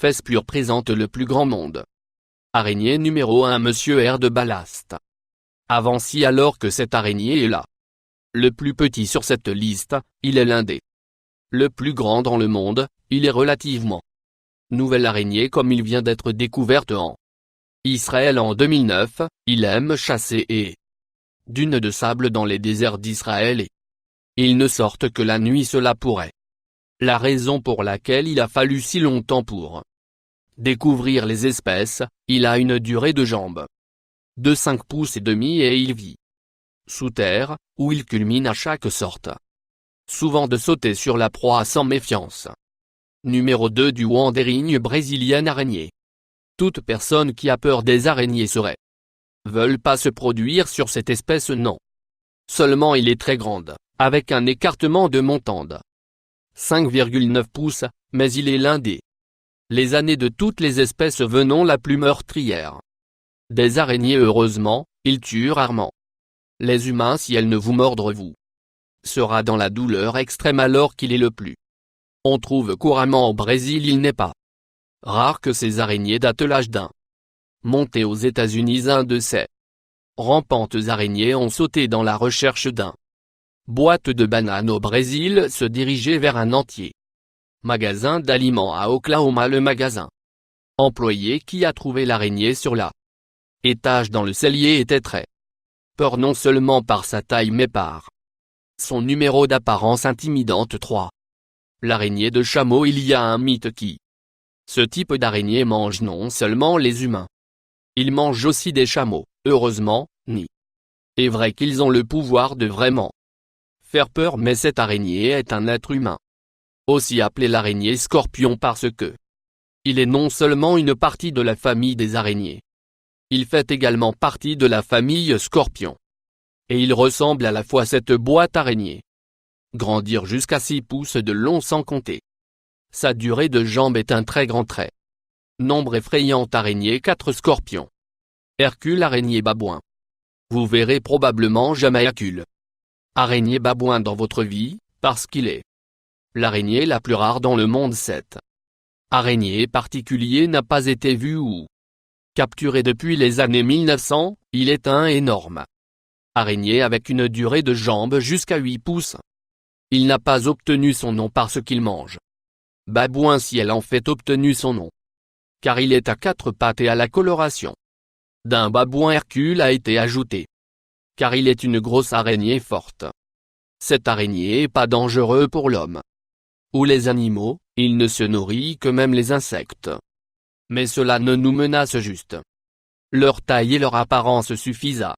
fesses pures présente le plus grand monde. Araignée numéro 1 Monsieur R de Ballast. Avant-ci alors que cette araignée est là. Le plus petit sur cette liste, il est l'un des. Le plus grand dans le monde, il est relativement. Nouvelle araignée comme il vient d'être découverte en Israël en 2009, il aime chasser et dunes de sable dans les déserts d'Israël et il ne sortent que la nuit cela pourrait. La raison pour laquelle il a fallu si longtemps pour découvrir les espèces, il a une durée de jambes de 5 pouces et demi et il vit sous terre, où il culmine à chaque sorte. Souvent de sauter sur la proie sans méfiance. Numéro 2 du Wandering brésilienne araignée. Toute personne qui a peur des araignées veulent pas se produire sur cette espèce non. Seulement il est très grande, avec un écartement de montande. 5,9 pouces, mais il est l'un des. Les années de toutes les espèces venant la plus meurtrière. Des araignées heureusement, ils tuent rarement. Les humains si elles ne vous mordent vous. Sera dans la douleur extrême alors qu'il est le plus. On trouve couramment au Brésil il n'est pas rare que ces araignées d'attelage d'un. Monté aux États-Unis un de ces rampantes araignées ont sauté dans la recherche d'un. Boîte de bananes au Brésil se dirigeait vers un entier. Magasin d'aliments à Oklahoma le magasin. Employé qui a trouvé l'araignée sur la étage dans le cellier était très peur non seulement par sa taille mais par son numéro d'apparence intimidante 3. L'araignée de chameau il y a un mythe qui. Ce type d'araignée mange non seulement les humains. Il mange aussi des chameaux, heureusement, ni. Est vrai qu'ils ont le pouvoir de vraiment faire peur mais cette araignée est un être humain. Aussi appelé l'araignée scorpion parce que. Il est non seulement une partie de la famille des araignées. Il fait également partie de la famille scorpion. Et il ressemble à la fois cette boîte araignée. Grandir jusqu'à 6 pouces de long sans compter. Sa durée de jambes est un très grand trait. Nombre effrayant araignée 4 scorpions. Hercule araignée babouin. Vous verrez probablement jamais Hercule araignée babouin dans votre vie, parce qu'il est l'araignée la plus rare dans le monde. Cette araignée particulier n'a pas été vue ou capturée depuis les années 1900, il est un énorme araignée avec une durée de jambes jusqu'à 8 pouces. Il n'a pas obtenu son nom parce qu'il mange babouin si elle en fait obtenu son nom. Car il est à 4 pattes et à la coloration d'un babouin Hercule a été ajouté. Car il est une grosse araignée forte. Cette araignée est pas dangereux pour l'homme ou les animaux, il ne se nourrit que même les insectes. Mais cela ne nous menace juste. Leur taille et leur apparence suffisent à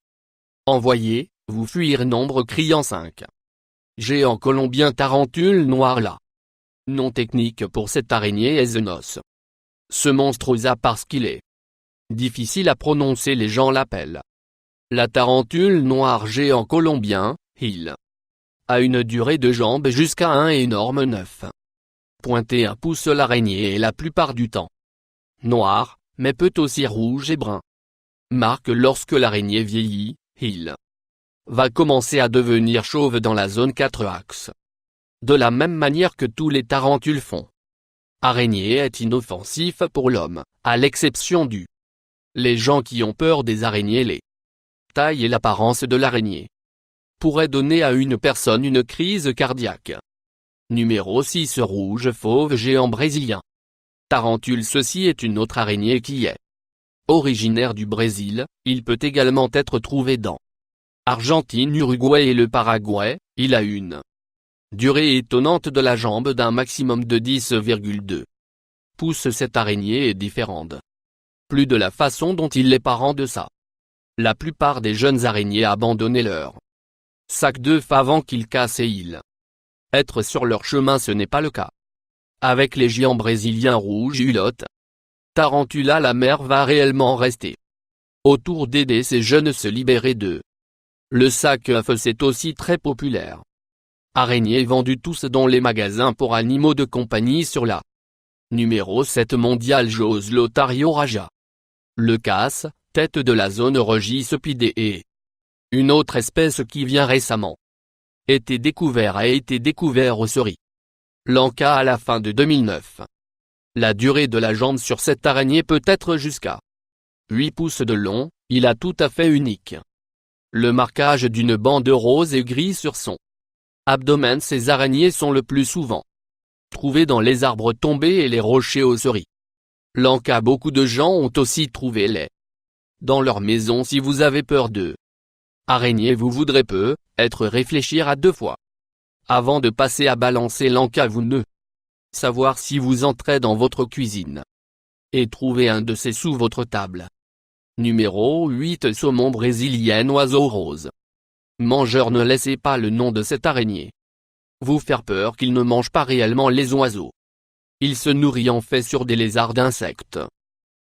envoyer, vous fuir nombre criant 5. Géant colombien tarentule noir là. Nom technique pour cette araignée est Zenos. Ce monstruosa parce qu'il est difficile à prononcer les gens l'appellent la tarentule noire géant colombien, il a une durée de jambes jusqu'à un énorme 9. Pointé 1 pouce l'araignée est la plupart du temps noire, mais peut aussi rouge et brun. Marque lorsque l'araignée vieillit, il va commencer à devenir chauve dans la zone 4 axes. De la même manière que tous les tarentules font. Araignée est inoffensif pour l'homme, à l'exception du. Les gens qui ont peur des araignées les taille et l'apparence de l'araignée pourrait donner à une personne une crise cardiaque. Numéro 6 rouge fauve géant brésilien. Tarentule ceci est une autre araignée qui est originaire du Brésil, il peut également être trouvé dans Argentine, Uruguay et le Paraguay, il a une durée étonnante de la jambe d'un maximum de 10,2 pouces. Cette araignée est différente. Plus de la façon dont il est parent de ça. La plupart des jeunes araignées abandonnaient leur sac d'œufs avant qu'ils cassent et ils être sur leur chemin ce n'est pas le cas. Avec les géants brésiliens rouges hulottes. Tarantula la mère va réellement rester autour d'aider ces jeunes se libérer d'eux. Le sac œuf c'est aussi très populaire. Araignées vendues tous dans les magasins pour animaux de compagnie sur la numéro 7 mondial Jose Lotario Raja. Le casse, tête de la zone Regis-Pidée et une autre espèce qui vient récemment a été découvert au Sri Lanka à la fin de 2009. La durée de la jambe sur cette araignée peut être jusqu'à 8 pouces de long, il a tout à fait unique. Le marquage d'une bande rose et gris sur son abdomen. Ces araignées sont le plus souvent trouvées dans les arbres tombés et les rochers osseries. L'anka. Beaucoup de gens ont aussi trouvé les dans leur maison. Si vous avez peur de araignées, vous voudrez peut-être réfléchir à 2 fois avant de passer à balancer l'anka. Vous ne savoir si vous entrez dans votre cuisine et trouvez un de ces sous votre table. Numéro 8. Saumon brésilienne. Oiseau rose mangeur. Ne laissez pas le nom de cette araignée vous faire peur. Qu'il ne mange pas réellement les oiseaux. Il se nourrit en fait sur des lézards, d'insectes,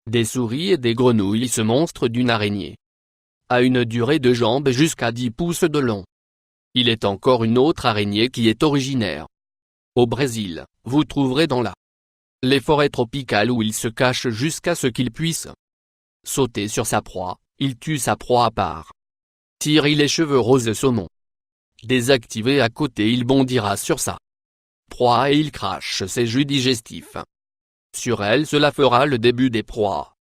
des souris et des grenouilles. Ce monstre d'une araignée a une durée de jambes jusqu'à 10 pouces de long. Il est encore une autre araignée qui est originaire au Brésil. Vous trouverez dans les forêts tropicales où il se cache jusqu'à ce qu'il puisse sauter sur sa proie. Il tue sa proie à part. Tire les cheveux roses. Saumon désactivé à côté, il bondira sur sa proie et il crache ses jus digestifs sur elle. Cela fera le début des proies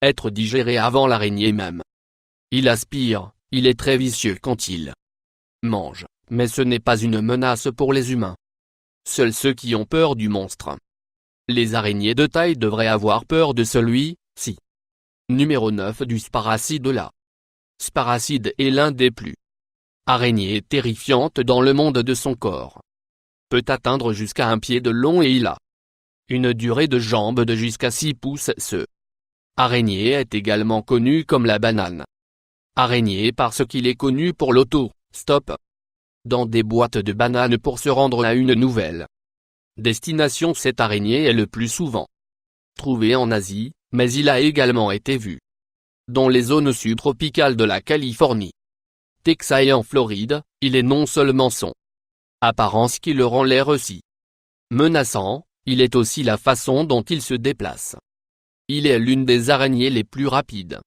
être digérées avant l'araignée même. Il aspire. Il est très vicieux quand il mange, mais ce n'est pas une menace pour les humains. Seuls ceux qui ont peur du monstre, les araignées de taille, devraient avoir peur de celui-ci. Numéro 9. Du sparacide. La sparacide est l'un des plus araignées terrifiantes dans le monde. De son corps peut atteindre jusqu'à 1 pied de long et il a une durée de jambes de jusqu'à 6 pouces. Ce araignée est également connu comme la banane araignée parce qu'il est connu pour l'auto-stop dans des boîtes de bananes pour se rendre à une nouvelle destination. Cette araignée est le plus souvent trouvée en Asie, mais il a également été vu dans les zones subtropicales de la Californie, Texas et en Floride. Il est non seulement son apparence qui le rend l'air aussi menaçant, il est aussi la façon dont il se déplace. Il est l'une des araignées les plus rapides.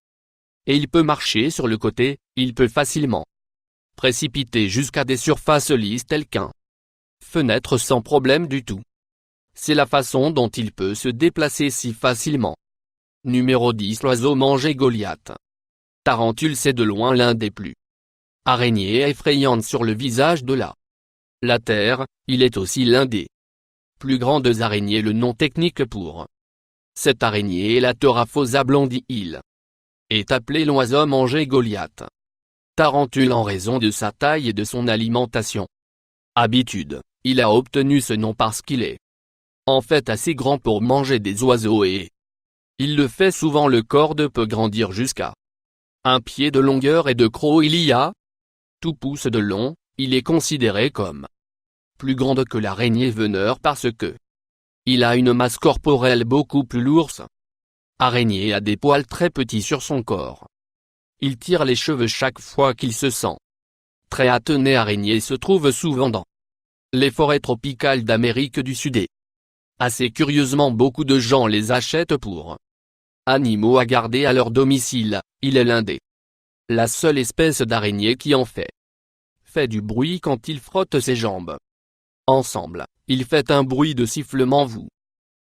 Et il peut marcher sur le côté. Il peut facilement précipiter jusqu'à des surfaces lisses telles qu'un fenêtre sans problème du tout. C'est la façon dont il peut se déplacer si facilement. Numéro 10. L'oiseau manger Goliath. Tarentule. C'est de loin l'un des plus araignées effrayantes sur le visage de la Terre. Il est aussi l'un des plus grandes araignées. Le nom technique pour cette araignée est la Toraphosa blondie. Il est appelé l'oiseau manger Goliath tarentule en raison de sa taille et de son alimentation. Habitude. Il a obtenu ce nom parce qu'il est en fait assez grand pour manger des oiseaux et il le fait souvent. Le corps peut grandir jusqu'à 1 pied de longueur et de croc. Il y a 2 pouces de long. Il est considéré comme plus grande que l'araignée veneur parce que il a une masse corporelle beaucoup plus lourde. Araignée a des poils très petits sur son corps. Il tire les cheveux chaque fois qu'il se sent très attené. Araignée se trouve souvent dans les forêts tropicales d'Amérique du Sud et assez curieusement beaucoup de gens les achètent pour animaux à garder à leur domicile. Il est l'un des la seule espèce d'araignée qui en fait du bruit quand il frotte ses jambes ensemble. Il fait un bruit de sifflement. Vous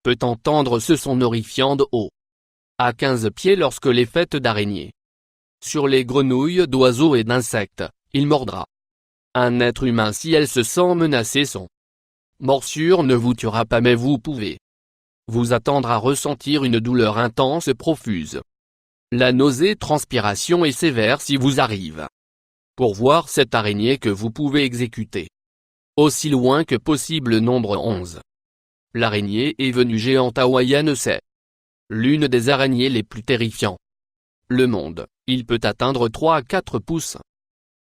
peut entendre ce son horrifiant de haut à 15 pieds lorsque les fêtes d'araignées sur les grenouilles, d'oiseaux et d'insectes. Il mordra un être humain si elle se sent menacée. Son morsure ne vous tuera pas, mais vous pouvez vous attendre à ressentir une douleur intense et profuse. La nausée, transpiration est sévère si vous arrive. Pour voir cette araignée que vous pouvez exécuter aussi loin que possible. Nombre 11. L'araignée est venue géante hawaïenne. C'est l'une des araignées les plus terrifiantes le monde. Il peut atteindre 3 à 4 pouces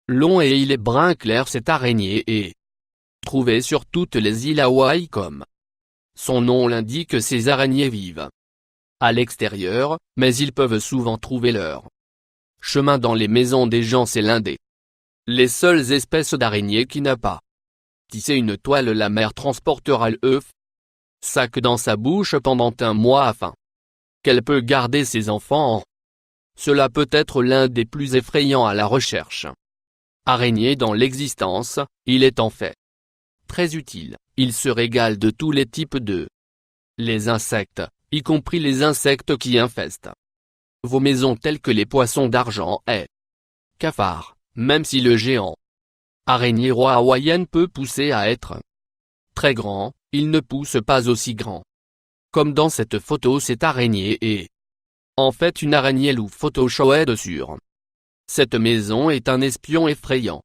long et il est brun clair. Cette araignée est trouvée sur toutes les îles Hawaï comme son nom l'indique. Ces araignées vivent à l'extérieur, mais ils peuvent souvent trouver leur chemin dans les maisons des gens. C'est l'un des les seules espèces d'araignées qui n'a pas tissé une toile. La mère transportera l'œuf sac dans sa bouche pendant 1 mois afin qu'elle peut garder ses enfants. Cela peut être l'un des plus effrayants à la recherche. Araignée dans l'existence, il est en fait très utile. Il se régale de tous les types de Les insectes, y compris les insectes qui infestent vos maisons tels que les poissons d'argent et cafards, même si le géant araignée roi hawaïenne peut pousser à être très grand, il ne pousse pas aussi grand. Comme dans cette photo, cette araignée est en fait une araignée loup photoshopée sur cette maison est un espion effrayant.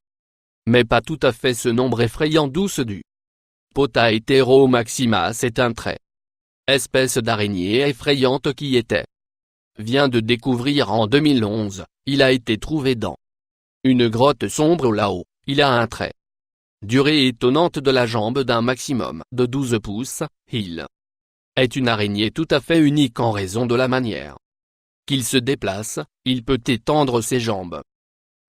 Mais pas tout à fait, ce nombre effrayant douce du Pota heteromaximas est un trait. Espèce d'araignée effrayante qui était vient de découvrir en 2011, il a été trouvé dans une grotte sombre là-haut, il a un trait. Durée étonnante de la jambe d'un maximum de 12 pouces, il est une araignée tout à fait unique en raison de la manière qu'il se déplace, il peut étendre ses jambes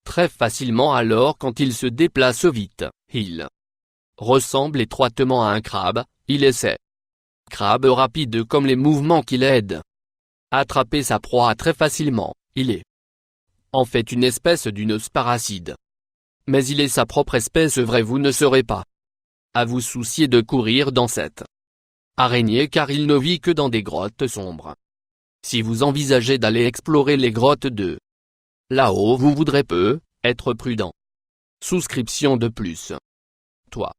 très facilement alors quand il se déplace vite, il ressemble étroitement à un crabe, il essaie crabe rapide comme les mouvements qui l'aident à attraper sa proie très facilement, il est en fait une espèce d'une parasite. Mais il est sa propre espèce vrai, vous ne serez pas à vous soucier de courir dans cette araignée car il ne vit que dans des grottes sombres. Si vous envisagez d'aller explorer les grottes de là-haut, vous voudrez être prudent. Souscription de plus. Toi.